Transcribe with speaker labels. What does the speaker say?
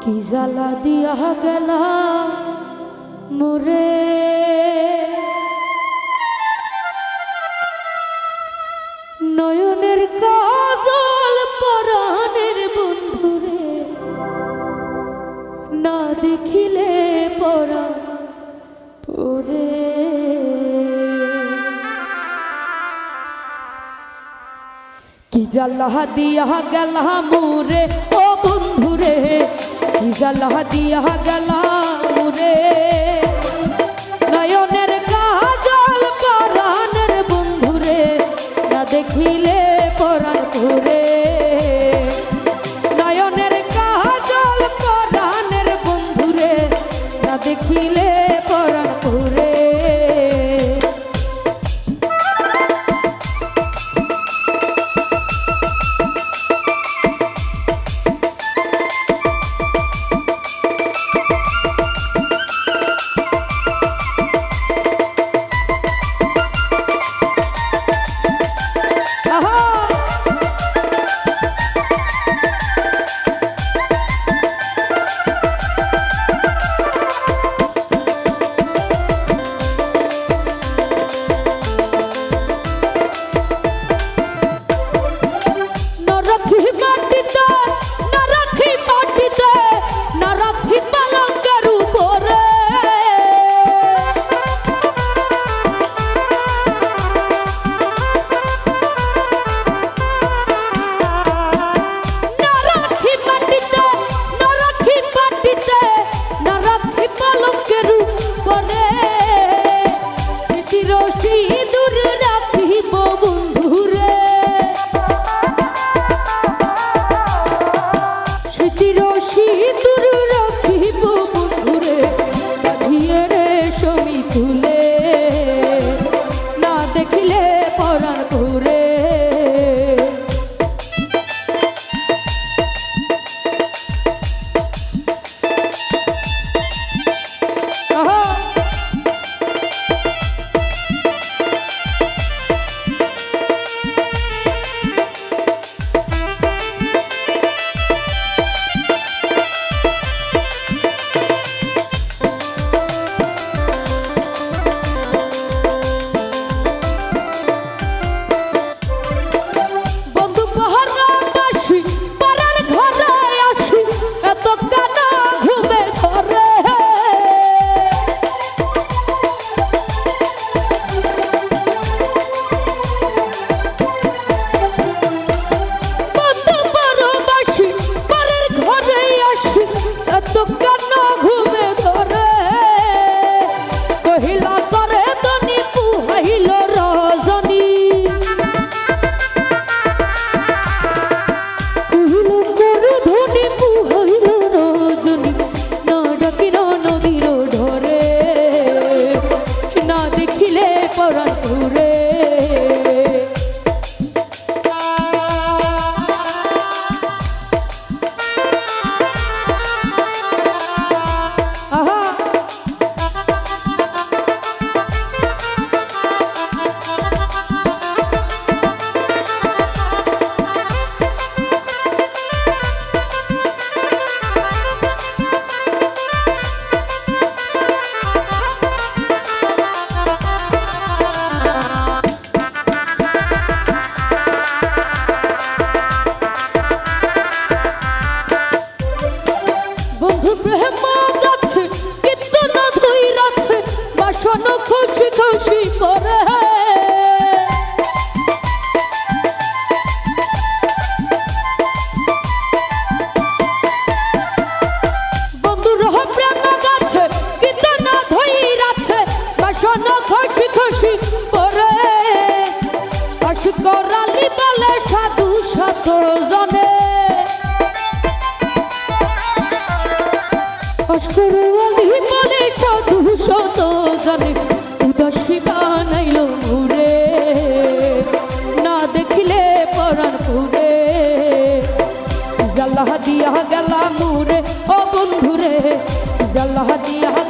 Speaker 1: কি জ্বালা দিয়া গেলা মোরে নয়নের কাজল পরাণের বন্ধুরে না দেখিলে পরা তোরে কি জ্বালা দিয়া গেলা মোরে ও বন্ধুরে কি জ্বালা দিয়া গেলা মোরে নয়নের কাজল পরাণের বন্ধুরে না দেখিলে পরাণ তোরে নয়নের কাজল পরাণের বন্ধুরে না দেখিলে পরাণ তোরে খুশি খুশি করে বন্ধুর প্রেম গাছে গীত না ধই রাছে বাসন খুশি খুশি করে অসকরালি বলে সাধু শত জনে অসকরালি বলে সাধু শত জনে উদাসী বানাইল মুরে না দেখিলে পরাণ পুরে জ্বালা দিয়া গেলা মুরে ও বন্ধুরে জ্বালা দিয়া